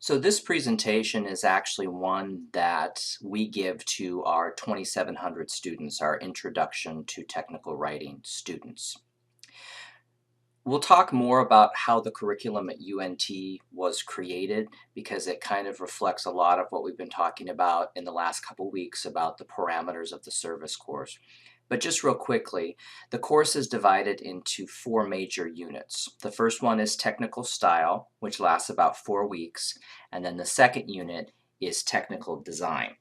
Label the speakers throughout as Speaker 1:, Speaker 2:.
Speaker 1: So this presentation is actually one that we give to our 2,700 students, our Introduction to Technical Writing students. We'll talk more about how the curriculum at UNT was created because it kind of reflects a lot of what we've been talking about in the last couple weeks about the parameters of the service course. But just real quickly, the course is divided into 4 major units. The first one is technical style, which lasts about 4 weeks, and then the second unit is technical design.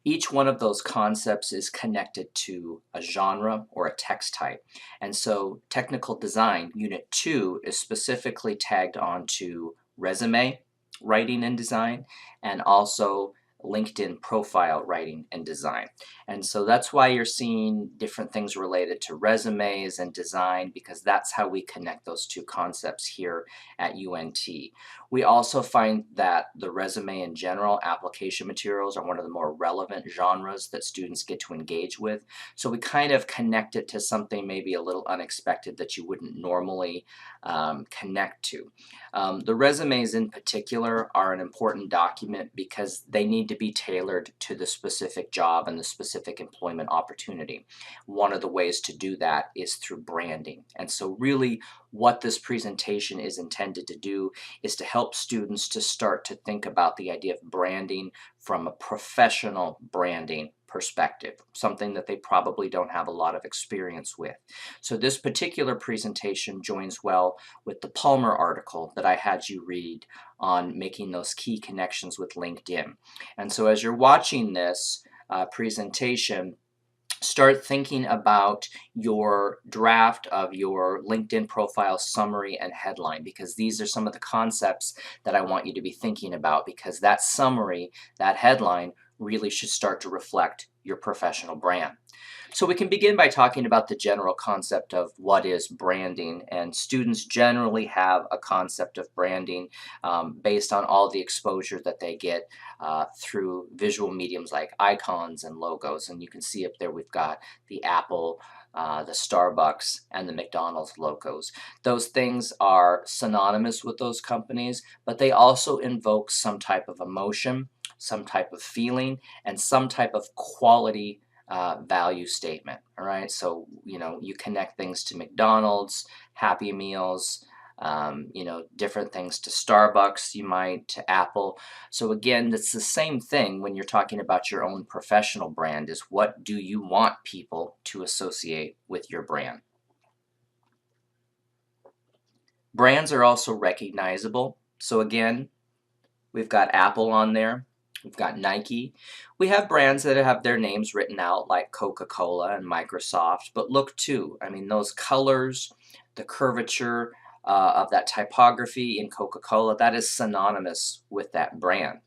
Speaker 1: Each one of those concepts is connected to a genre or a text type. And so technical design, unit 2, is specifically tagged onto resume writing and design, and also LinkedIn profile writing and design. And so that's why you're seeing different things related to resumes and design, because that's how we connect those two concepts here at UNT. We also find that the resume in general, application materials, are one of the more relevant genres that students get to engage with. So we kind of connect it to something maybe a little unexpected that you wouldn't normally connect to. The resumes in particular are an important document because they need to be tailored to the specific job and the specific employment opportunity. One of the ways to do that is through branding. And so really what this presentation is intended to do is to help students to start to think about the idea of branding from a professional branding perspective, something that they probably don't have a lot of experience with. So this particular presentation joins well with the Palmer article that I had you read on making those key connections with LinkedIn. And so as you're watching this presentation, start thinking about your draft of your LinkedIn profile summary and headline, because these are some of the concepts that I want you to be thinking about, because that summary, that headline, really should start to reflect your professional brand. So we can begin by talking about the general concept of what is branding, and students generally have a concept of branding based on all the exposure that they get through visual mediums like icons and logos. And you can see up there we've got the Apple, the Starbucks, and the McDonald's logos. Those things are synonymous with those companies, but they also invoke some type of emotion, some type of feeling, and some type of quality value statement. All right, so you connect things to McDonald's, Happy Meals, different things to Starbucks, you might to Apple. So again, it's the same thing when you're talking about your own professional brand, is what do you want people to associate with your brand? Brands are also recognizable. So again, we've got Apple on there. We've got Nike. We have brands that have their names written out like Coca-Cola and Microsoft, but look too, I mean, those colors, the curvature of that typography in Coca-Cola, that is synonymous with that brand.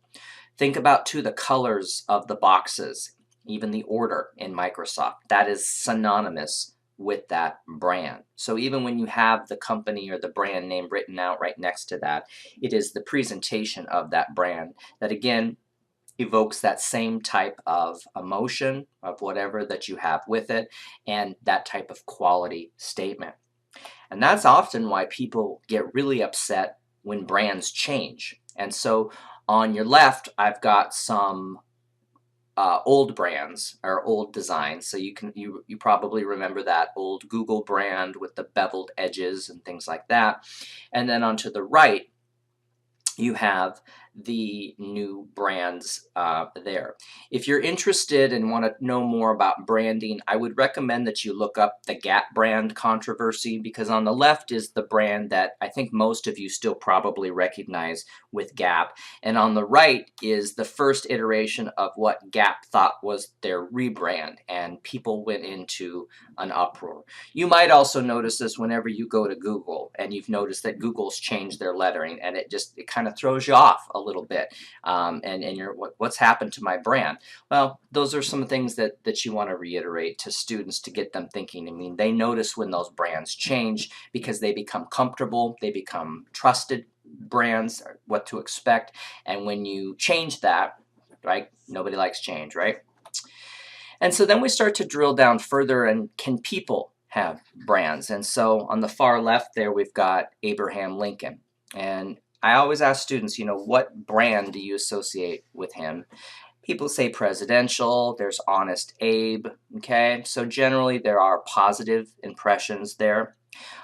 Speaker 1: Think about too the colors of the boxes, even the order in Microsoft, that is synonymous with that brand. So even when you have the company or the brand name written out right next to that, it is the presentation of that brand that again evokes that same type of emotion of whatever that you have with it, and that type of quality statement. And that's often why people get really upset when brands change. And so on your left, I've got some old brands or old designs. So you probably remember that old Google brand with the beveled edges and things like that. And then onto the right, you have the new brands there. If you're interested and want to know more about branding, I would recommend that you look up the Gap brand controversy, because on the left is the brand that I think most of you still probably recognize with Gap, and on the right is the first iteration of what Gap thought was their rebrand, and people went into an uproar. You might also notice this whenever you go to Google and you've noticed that Google's changed their lettering, and it kind of throws you off a little bit, and you're what's happened to my brand? Well, those are some things that you want to reiterate to students to get them thinking. I mean, they notice when those brands change because they become comfortable, they become trusted brands, what to expect, and when you change that, right, nobody likes change, right? And so then we start to drill down further, and can people have brands? And so on the far left there, we've got Abraham Lincoln. And I always ask students, what brand do you associate with him? People say presidential, there's Honest Abe, okay? So generally there are positive impressions there.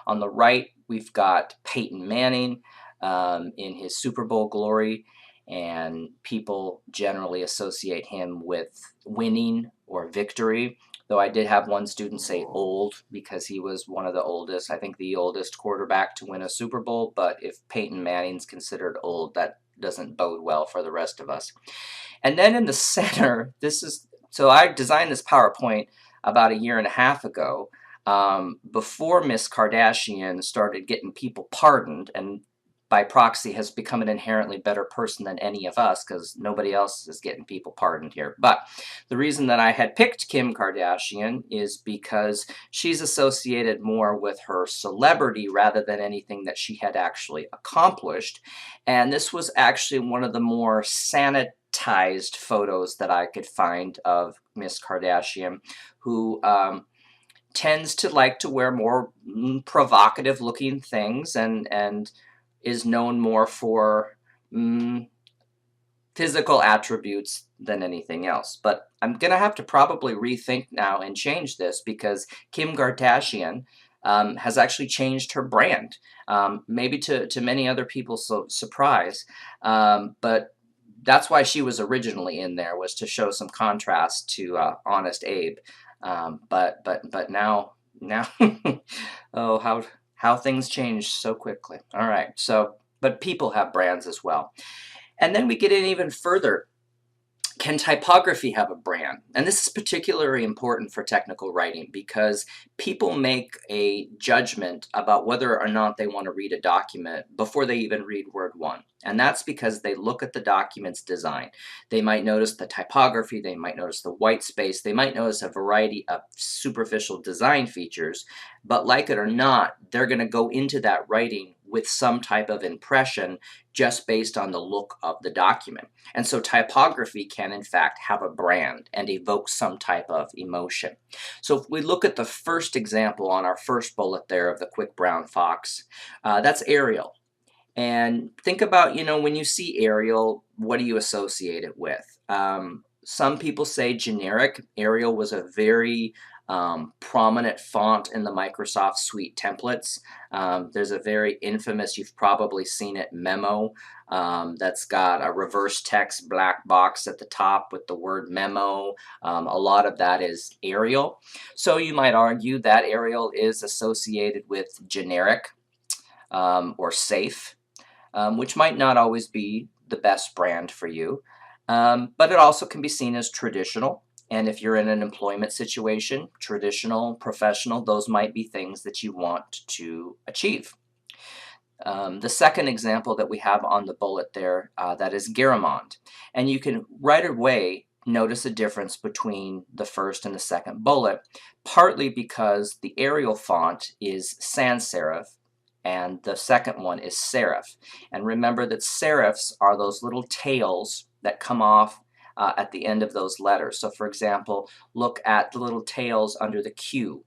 Speaker 1: On the right, we've got Peyton Manning in his Super Bowl glory, and people generally associate him with winning or victory. Though I did have one student say old because he was one of the oldest, I think the oldest quarterback to win a Super Bowl. But if Peyton Manning's considered old, that doesn't bode well for the rest of us. And then in the center, so I designed this PowerPoint about a year and a half ago, before Miss Kardashian started getting people pardoned, and by proxy has become an inherently better person than any of us because nobody else is getting people pardoned here. But the reason that I had picked Kim Kardashian is because she's associated more with her celebrity rather than anything that she had actually accomplished. And this was actually one of the more sanitized photos that I could find of Miss Kardashian, who tends to like to wear more provocative looking things and is known more for physical attributes than anything else. But I'm going to have to probably rethink now and change this because Kim Kardashian has actually changed her brand, maybe to many other people's surprise. But that's why she was originally in there, was to show some contrast to Honest Abe. But now oh, how things change so quickly. All right, so but people have brands as well. And then we get in even further. Can typography have a brand? And this is particularly important for technical writing because people make a judgment about whether or not they want to read a document before they even read word one. And that's because they look at the document's design. They might notice the typography, they might notice the white space, they might notice a variety of superficial design features, but like it or not, they're going to go into that writing with some type of impression just based on the look of the document. And so typography can in fact have a brand and evoke some type of emotion. So if we look at the first example on our first bullet there of the quick brown fox, that's Arial. And think about, when you see Arial, what do you associate it with? Some people say generic. Arial was a very prominent font in the Microsoft Suite templates. There's a very infamous, you've probably seen it, memo that's got a reverse text black box at the top with the word memo. A lot of that is Arial. So you might argue that Arial is associated with generic or safe, which might not always be the best brand for you. But it also can be seen as traditional. And if you're in an employment situation, traditional, professional, those might be things that you want to achieve. The second example that we have on the bullet there, that is Garamond. And you can right away notice a difference between the first and the second bullet, partly because the Arial font is sans serif, and the second one is serif. And remember that serifs are those little tails that come off at the end of those letters. So for example, look at the little tails under the Q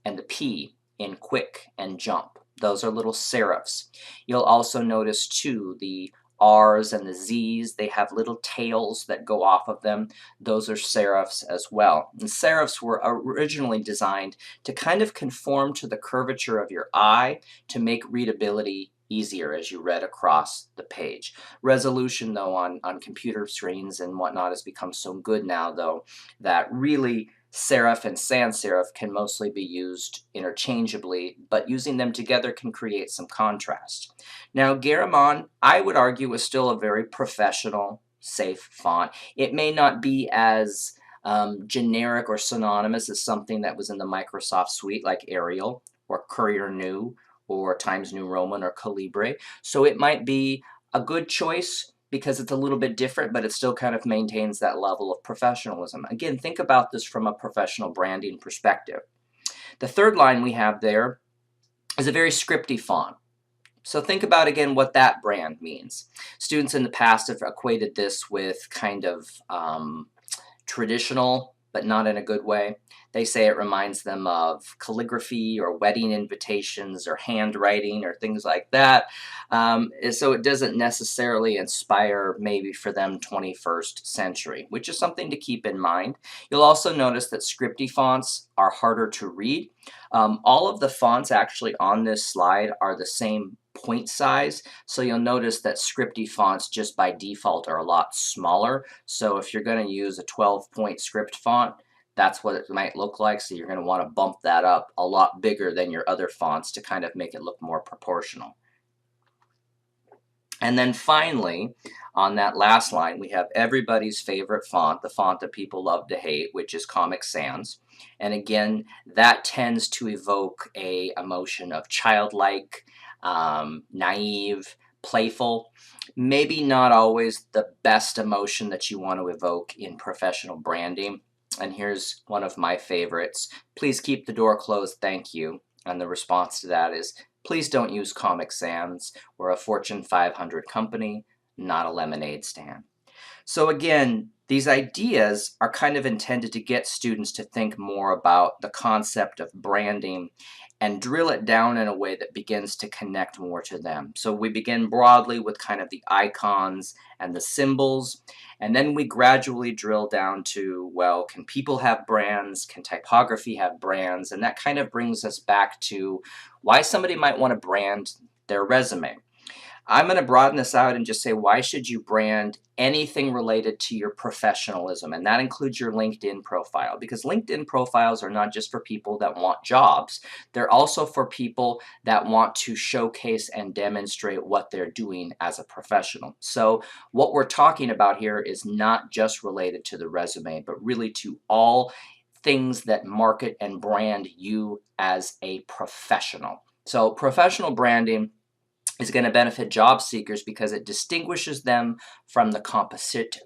Speaker 1: and the P in quick and jump. Those are little serifs. You'll also notice too the R's and the Z's, they have little tails that go off of them. Those are serifs as well. And serifs were originally designed to kind of conform to the curvature of your eye to make readability easier as you read across the page. Resolution though on computer screens and whatnot has become so good now though that really serif and sans serif can mostly be used interchangeably, but using them together can create some contrast. Now Garamond, I would argue, is still a very professional, safe font. It may not be as generic or synonymous as something that was in the Microsoft Suite like Arial or Courier New or Times New Roman or Calibre. So it might be a good choice because it's a little bit different, but it still kind of maintains that level of professionalism. Again, think about this from a professional branding perspective. The third line we have there is a very scripty font. So think about again what that brand means. Students in the past have equated this with kind of traditional, but not in a good way. They say it reminds them of calligraphy or wedding invitations or handwriting or things like that. So it doesn't necessarily inspire maybe for them 21st century, which is something to keep in mind. You'll also notice that scripty fonts are harder to read. All of the fonts actually on this slide are the same point size, so you'll notice that scripty fonts just by default are a lot smaller. So if you're going to use a 12-point script font, that's what it might look like. So you're going to want to bump that up a lot bigger than your other fonts to kind of make it look more proportional. And then finally, on that last line, we have everybody's favorite font, the font that people love to hate, which is Comic Sans. And again, that tends to evoke a emotion of childlike, naive, playful. Maybe not always the best emotion that you want to evoke in professional branding. And here's one of my favorites. Please keep the door closed, thank you. And the response to that is, please don't use Comic Sans. We're a Fortune 500 company, not a lemonade stand. So again, these ideas are kind of intended to get students to think more about the concept of branding and drill it down in a way that begins to connect more to them. So we begin broadly with kind of the icons and the symbols, and then we gradually drill down to, well, can people have brands? Can typography have brands? And that kind of brings us back to why somebody might want to brand their resume. I'm going to broaden this out and just say, why should you brand anything related to your professionalism? And that includes your LinkedIn profile, because LinkedIn profiles are not just for people that want jobs. They're also for people that want to showcase and demonstrate what they're doing as a professional. So what we're talking about here is not just related to the resume, but really to all things that market and brand you as a professional. So professional branding is going to benefit job seekers because it distinguishes them from the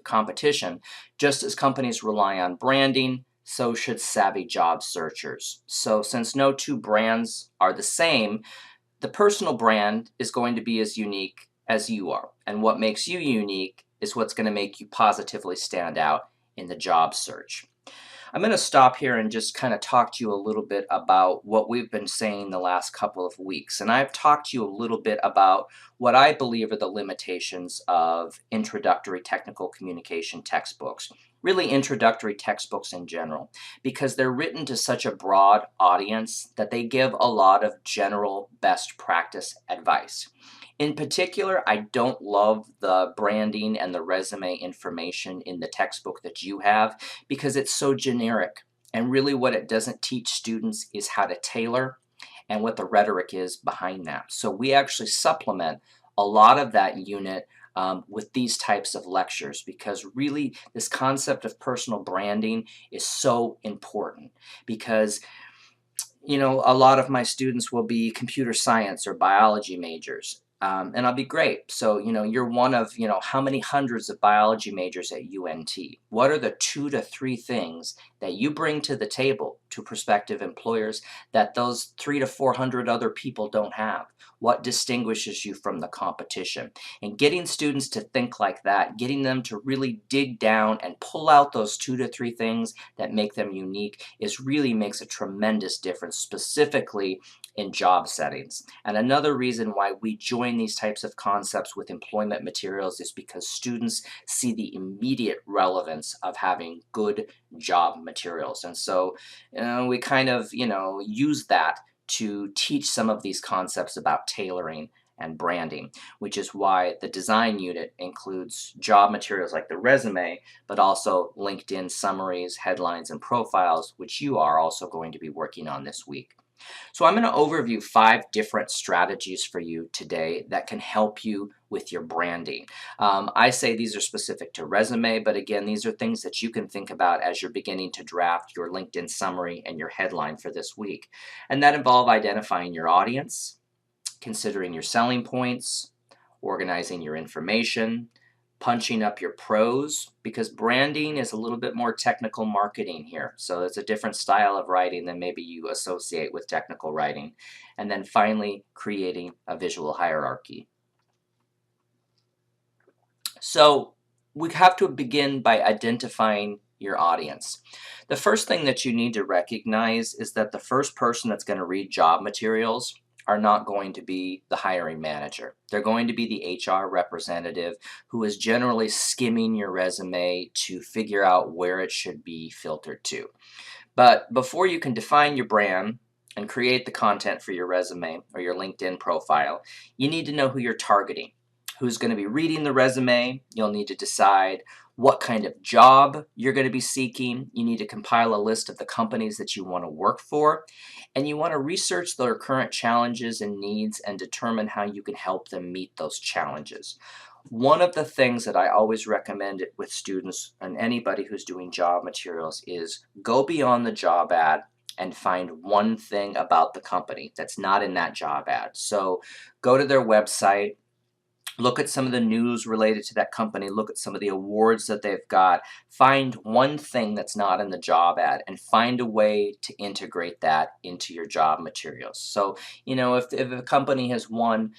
Speaker 1: competition. Just as companies rely on branding, so should savvy job searchers. So since no two brands are the same, the personal brand is going to be as unique as you are. And what makes you unique is what's going to make you positively stand out in the job search. I'm going to stop here and just kind of talk to you a little bit about what we've been saying the last couple of weeks. And I've talked to you a little bit about what I believe are the limitations of introductory technical communication textbooks, really introductory textbooks in general, because they're written to such a broad audience that they give a lot of general best practice advice. In particular, I don't love the branding and the resume information in the textbook that you have because it's so generic. And really what it doesn't teach students is how to tailor and what the rhetoric is behind that. So we actually supplement a lot of that unit with these types of lectures, because really this concept of personal branding is so important, because a lot of my students will be computer science or biology majors. And I'll be great. So, you're one of, how many hundreds of biology majors at UNT? What are the 2 to 3 things that you bring to the table to prospective employers that those 300 to 400 other people don't have? What distinguishes you from the competition? And getting students to think like that, getting them to really dig down and pull out those 2 to 3 things that make them unique really makes a tremendous difference, specifically in job settings. And another reason why we join these types of concepts with employment materials is because students see the immediate relevance of having good job materials. And so we kind of, use that to teach some of these concepts about tailoring and branding, which is why the design unit includes job materials like the resume, but also LinkedIn summaries, headlines, and profiles, which you are also going to be working on this week. So I'm going to overview 5 different strategies for you today that can help you with your branding. I say these are specific to resume, but again, these are things that you can think about as you're beginning to draft your LinkedIn summary and your headline for this week. And that involve identifying your audience, considering your selling points, organizing your information, punching up your prose, because branding is a little bit more technical marketing here. So it's a different style of writing than maybe you associate with technical writing. And then finally, creating a visual hierarchy. So we have to begin by identifying your audience. The first thing that you need to recognize is that the first person that's going to read job materials are not going to be the hiring manager. They're going to be the HR representative who is generally skimming your resume to figure out where it should be filtered to. But before you can define your brand and create the content for your resume or your LinkedIn profile, you need to know who you're targeting. Who's going to be reading the resume? You'll need to decide what kind of job you're going to be seeking. You need to compile a list of the companies that you want to work for, and you want to research their current challenges and needs and determine how you can help them meet those challenges. One of the things that I always recommend it with students and anybody who's doing job materials is go beyond the job ad and find one thing about the company that's not in that job ad. So go to their website, look at some of the news related to that company, look at some of the awards that they've got, find one thing that's not in the job ad and find a way to integrate that into your job materials. So, if a company has won,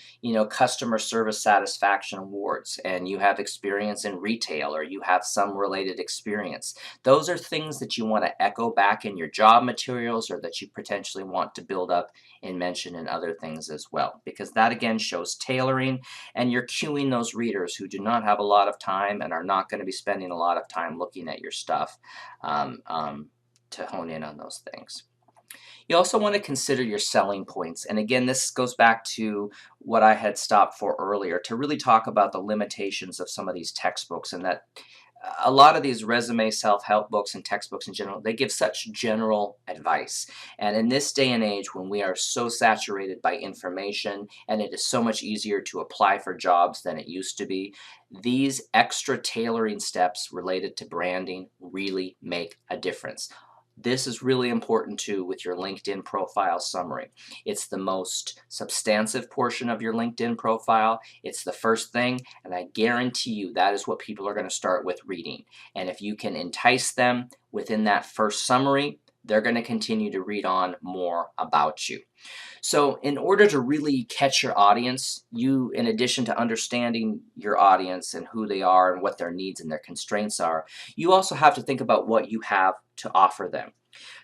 Speaker 1: customer service satisfaction awards and you have experience in retail or you have some related experience, those are things that you want to echo back in your job materials or that you potentially want to build up and mention in other things as well, because that again shows tailoring and you're cueing those readers who do not have a lot of time and are not going to be spending a lot of time looking at your stuff to hone in on those things. You also want to consider your selling points. And again, this goes back to what I had stopped for earlier to really talk about the limitations of some of these textbooks, and that a lot of these resume self-help books and textbooks in general, they give such general advice. And in this day and age when we are so saturated by information and it is so much easier to apply for jobs than it used to be, these extra tailoring steps related to branding really make a difference. This is really important too with your LinkedIn profile summary. It's the most substantive portion of your LinkedIn profile. It's the first thing, and I guarantee you that is what people are going to start with reading. And if you can entice them within that first summary, they're going to continue to read on more about you. So in order to really catch your audience, you, in addition to understanding your audience and who they are and what their needs and their constraints are, you also have to think about what you have to offer them.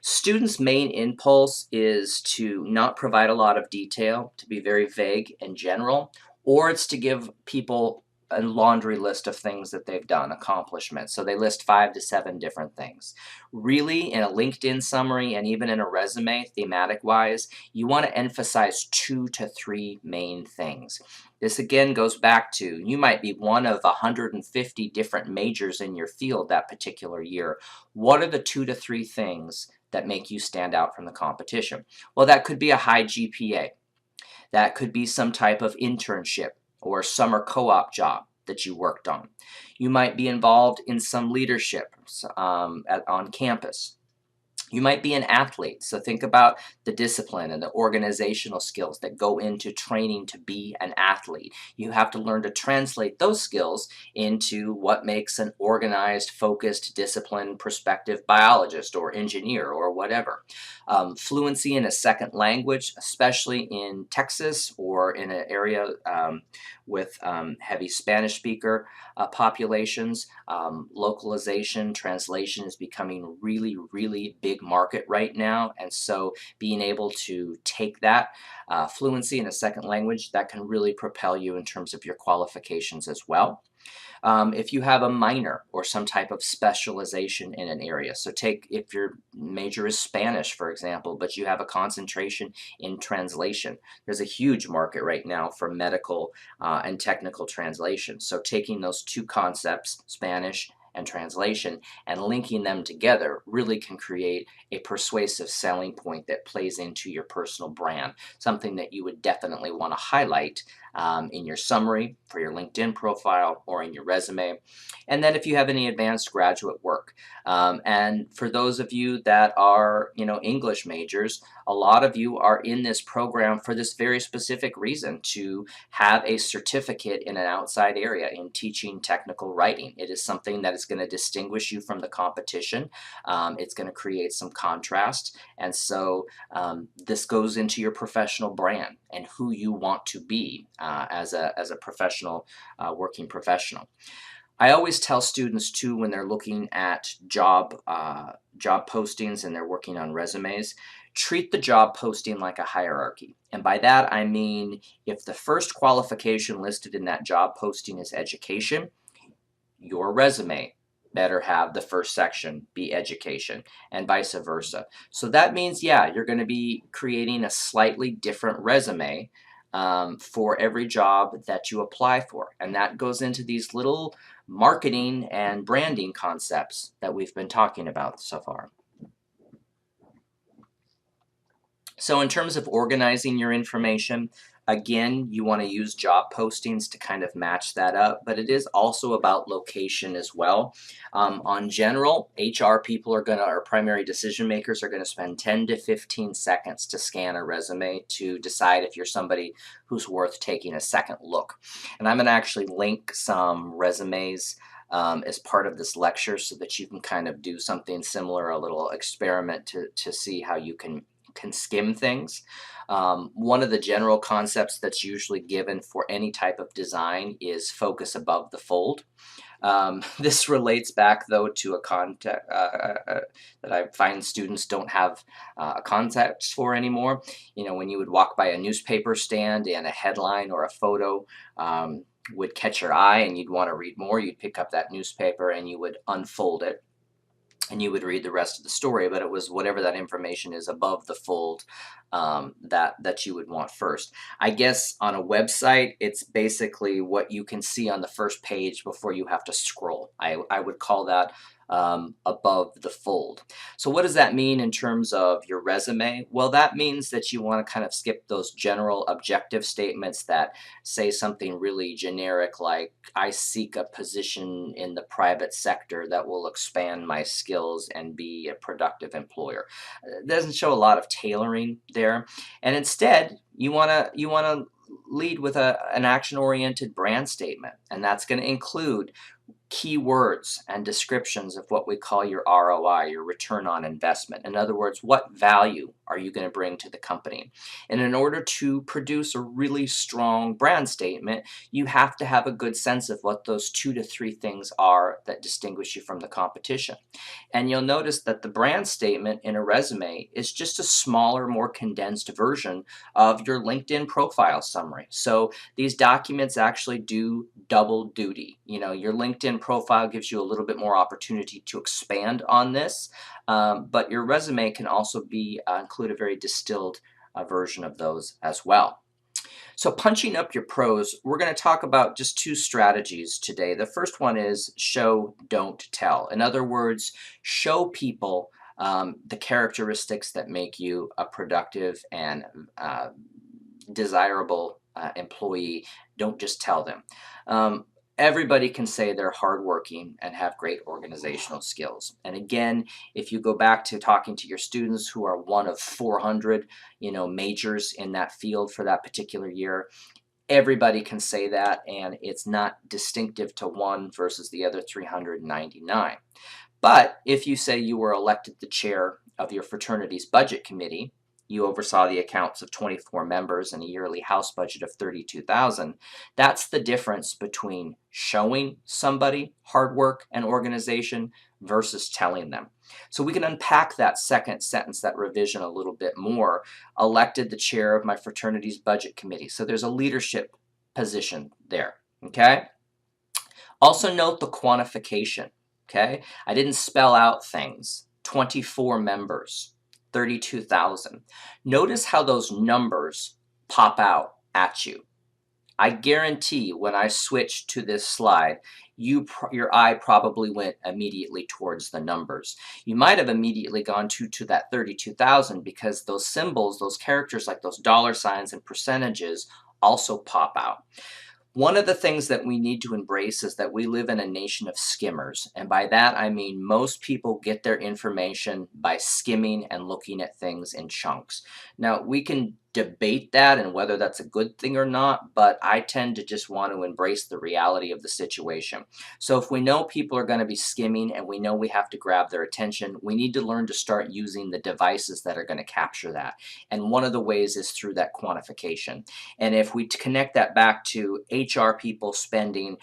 Speaker 1: Students' main impulse is to not provide a lot of detail, to be very vague and general, or it's to give people a laundry list of things that they've done, accomplishments. So they list 5 to 7 different things. Really, in a LinkedIn summary and even in a resume, thematic wise, you want to emphasize 2 to 3 main things. This again goes back to you might be one of 150 different majors in your field that particular year. What are the 2 to 3 things that make you stand out from the competition? Well, that could be a high GPA. That could be some type of internship or summer co-op job that you worked on. You might be involved in some leadership on campus. You might be an athlete, so think about the discipline and the organizational skills that go into training to be an athlete. You have to learn to translate those skills into what makes an organized, focused, disciplined, prospective biologist or engineer or whatever. Fluency in a second language, especially in Texas or in an area with heavy Spanish speaker populations. Localization, translation is becoming really, really big market right now, and so being able to take that fluency in a second language, that can really propel you in terms of your qualifications as well. If you have a minor or some type of specialization in an area, so if your major is Spanish, for example, but you have a concentration in translation, there's a huge market right now for medical and technical translation. So taking those two concepts, Spanish and translation, and linking them together really can create a persuasive selling point that plays into your personal brand, something that you would definitely want to highlight in your summary for your LinkedIn profile or in your resume. And then if you have any advanced graduate work. And for those of you that are, English majors, a lot of you are in this program for this very specific reason, to have a certificate in an outside area in teaching technical writing. It is something that is going to distinguish you from the competition. It's going to create some contrast. And so this goes into your professional brand and who you want to be as a professional, working professional. I always tell students too when they're looking at job postings and they're working on resumes, treat the job posting like a hierarchy. And by that I mean if the first qualification listed in that job posting is education, your resume better have the first section be education and vice versa. So that means, yeah, you're going to be creating a slightly different resume for every job that you apply for. And that goes into these little marketing and branding concepts that we've been talking about so far. So in terms of organizing your information, again, you want to use job postings to kind of match that up, but it is also about location as well. On general, HR people are going to, or primary decision makers are going to spend 10 to 15 seconds to scan a resume to decide if you're somebody who's worth taking a second look. And I'm going to actually link some resumes as part of this lecture so that you can kind of do something similar, a little experiment to see how you can skim things. One of the general concepts that's usually given for any type of design is focus above the fold. This relates back though to a context that I find students don't have a context for anymore. You know, when you would walk by a newspaper stand and a headline or a photo would catch your eye and you'd want to read more, you'd pick up that newspaper and you would unfold it and you would read the rest of the story, but it was whatever that information is above the fold that you would want first. I guess on a website, it's basically what you can see on the first page before you have to scroll. I would call that above the fold. So what does that mean in terms of your resume? Well, that means that you want to kind of skip those general objective statements that say something really generic like, I seek a position in the private sector that will expand my skills and be a productive employer. It doesn't show a lot of tailoring there. And instead, you want to lead with an action-oriented brand statement, and that's going to include keywords and descriptions of what we call your ROI, your return on investment. In other words, what value are you going to bring to the company? And in order to produce a really strong brand statement, you have to have a good sense of what those 2 to 3 things are that distinguish you from the competition. And you'll notice that the brand statement in a resume is just a smaller, more condensed version of your LinkedIn profile summary. So these documents actually do double duty. You know, your LinkedIn profile gives you a little bit more opportunity to expand on this, but your resume can also be include a very distilled version of those as well. So punching up your pros, we're going to talk about just 2 strategies today. The first one is show, don't tell. In other words, show people the characteristics that make you a productive and desirable employee. Don't just tell them. Everybody can say they're hardworking and have great organizational skills. And again, if you go back to talking to your students who are one of 400, majors in that field for that particular year, everybody can say that, and it's not distinctive to one versus the other 399. But if you say you were elected the chair of your fraternity's budget committee, you oversaw the accounts of 24 members and a yearly house budget of 32,000. That's the difference between showing somebody hard work and organization versus telling them. So we can unpack that second sentence, that revision, a little bit more. Elected the chair of my fraternity's budget committee. So there's a leadership position there, okay? Also note the quantification, okay? I didn't spell out things. 24 members. 32,000. Notice how those numbers pop out at you. I guarantee when I switched to this slide, your eye probably went immediately towards the numbers. You might have immediately gone to that 32,000 because those symbols, those characters like those dollar signs and percentages also pop out. One of the things that we need to embrace is that we live in a nation of skimmers. And by that, I mean most people get their information by skimming and looking at things in chunks. Now, we can debate that and whether that's a good thing or not, but I tend to just want to embrace the reality of the situation. So if we know people are going to be skimming and we know we have to grab their attention, we need to learn to start using the devices that are going to capture that. And one of the ways is through that quantification. And if we connect that back to HR people spending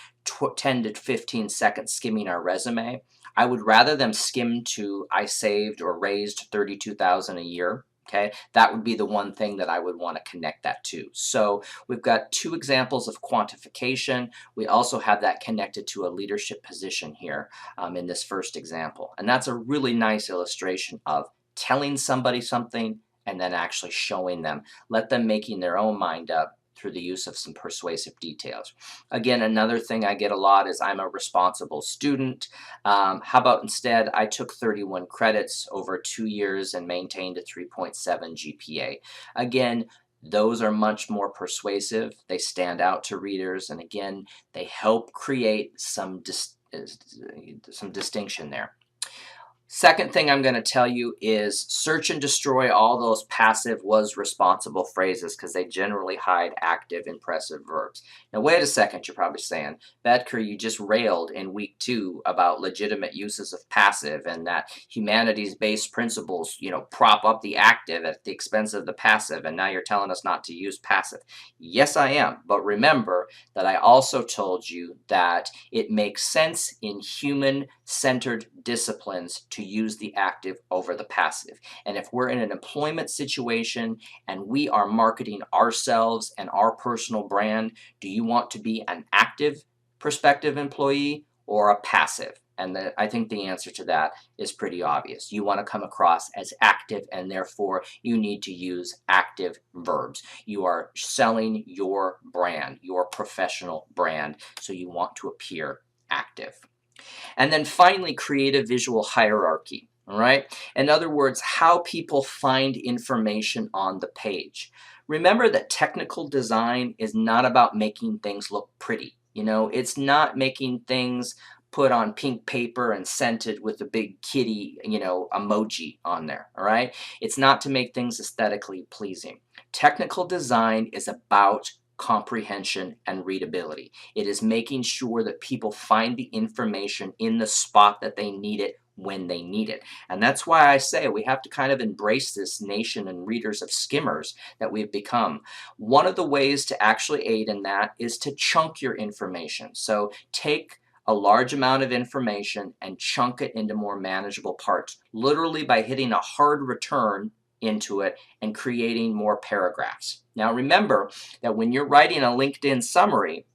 Speaker 1: 10 to 15 seconds skimming our resume, I would rather them skim to I saved or raised 32,000 a year. Okay, that would be the one thing that I would want to connect that to. So we've got two examples of quantification. We also have that connected to a leadership position here in this first example. And that's a really nice illustration of telling somebody something and then actually showing them. Let them making their own mind up through the use of some persuasive details. Again, another thing I get a lot is I'm a responsible student. How about instead I took 31 credits over 2 years and maintained a 3.7 GPA. Again, those are much more persuasive. They stand out to readers, and again, they help create some distinction there. Second thing I'm going to tell you is search and destroy all those passive was responsible phrases because they generally hide active impressive verbs. Now wait a second, you're probably saying, Boettger, you just railed in week 2 about legitimate uses of passive and that humanities-based principles, prop up the active at the expense of the passive, and now you're telling us not to use passive. Yes, I am, but remember that I also told you that it makes sense in human-centered disciplines to use the active over the passive. And if we're in an employment situation and we are marketing ourselves and our personal brand, do you want to be an active prospective employee or a passive? And I think the answer to that is pretty obvious. You want to come across as active, and therefore you need to use active verbs. You are selling your brand, your professional brand, so you want to appear active. And then finally, create a visual hierarchy. All right. In other words, how people find information on the page. Remember that technical design is not about making things look pretty. It's not making things put on pink paper and scented with a big kitty, emoji on there. All right. It's not to make things aesthetically pleasing. Technical design is about comprehension and readability. It is making sure that people find the information in the spot that they need it when they need it. And that's why I say we have to kind of embrace this nation and readers of skimmers that we've become. One of the ways to actually aid in that is to chunk your information. So take a large amount of information and chunk it into more manageable parts, literally by hitting a hard return into it and creating more paragraphs. Now remember that when you're writing a LinkedIn summary,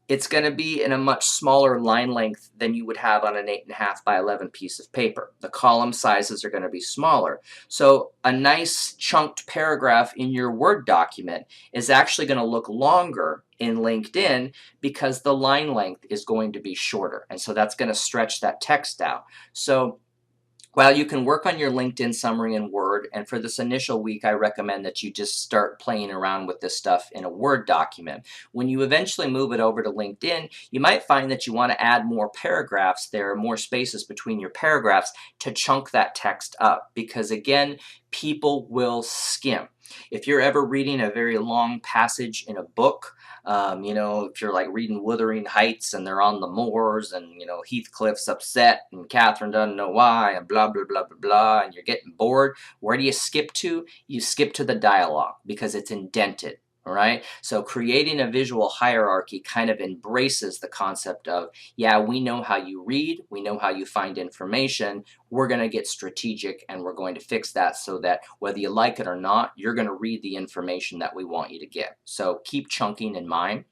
Speaker 1: it's going to be in a much smaller line length than you would have on an 8.5 by 11 piece of paper. The column sizes are going to be smaller. So a nice chunked paragraph in your Word document is actually going to look longer in LinkedIn because the line length is going to be shorter. And so that's going to stretch that text out. So while you can work on your LinkedIn summary in Word, and for this initial week, I recommend that you just start playing around with this stuff in a Word document. When you eventually move it over to LinkedIn, you might find that you want to add more paragraphs there, more spaces between your paragraphs to chunk that text up, because again, people will skim. If you're ever reading a very long passage in a book, if you're like reading Wuthering Heights and they're on the moors and, Heathcliff's upset and Catherine doesn't know why and blah, blah, blah, blah, blah, and you're getting bored, where do you skip to? You skip to the dialogue because it's indented. All right. So creating a visual hierarchy kind of embraces the concept of, yeah, we know how you read, we know how you find information, we're going to get strategic and we're going to fix that so that whether you like it or not, you're going to read the information that we want you to get. So keep chunking in mind.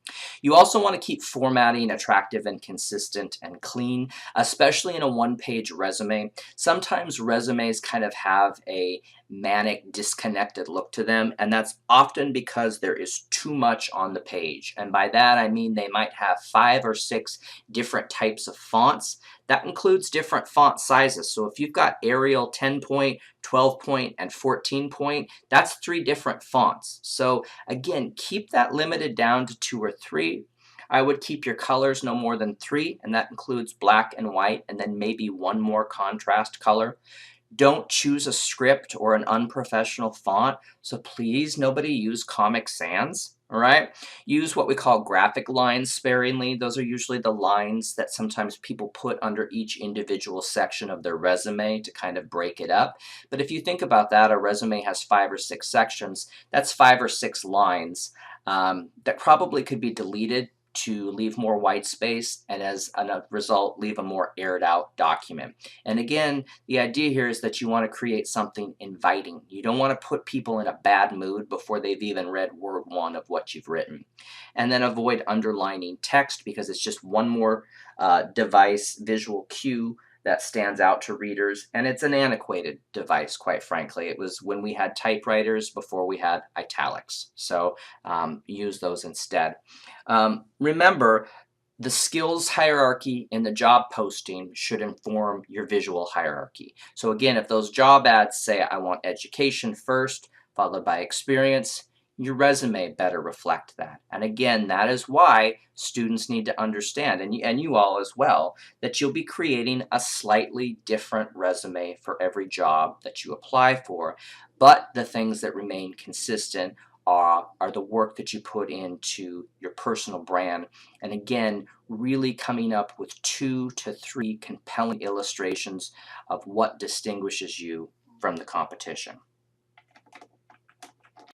Speaker 1: You also want to keep formatting attractive and consistent and clean, especially in a one-page resume. Sometimes resumes kind of have a manic, disconnected look to them, and that's often because there is too much on the page. And by that I mean they might have 5 or 6 different types of fonts. That includes different font sizes. So if you've got Arial 10 point, 12 point, and 14 point, that's 3 different fonts. So again, keep that limited down to 2 or 3. I would keep your colors no more than 3, and that includes black and white, and then maybe one more contrast color. Don't choose a script or an unprofessional font. So please, nobody use Comic Sans. All right. Use what we call graphic lines sparingly. Those are usually the lines that sometimes people put under each individual section of their resume to kind of break it up. But if you think about that, a resume has 5 or 6 sections. That's 5 or 6 lines that probably could be deleted to leave more white space, and as a result, leave a more aired out document. And again, the idea here is that you want to create something inviting. You don't want to put people in a bad mood before they've even read word one of what you've written. And then avoid underlining text, because it's just one more device, visual cue that stands out to readers, and it's an antiquated device, quite frankly. It was when we had typewriters before we had italics, so use those instead. Remember, the skills hierarchy in the job posting should inform your visual hierarchy. So again, if those job ads say I want education first, followed by experience, your resume better reflect that. And again, that is why students need to understand, and you all as well, that you'll be creating a slightly different resume for every job that you apply for. But the things that remain consistent are the work that you put into your personal brand. And again, really coming up with 2 to 3 compelling illustrations of what distinguishes you from the competition.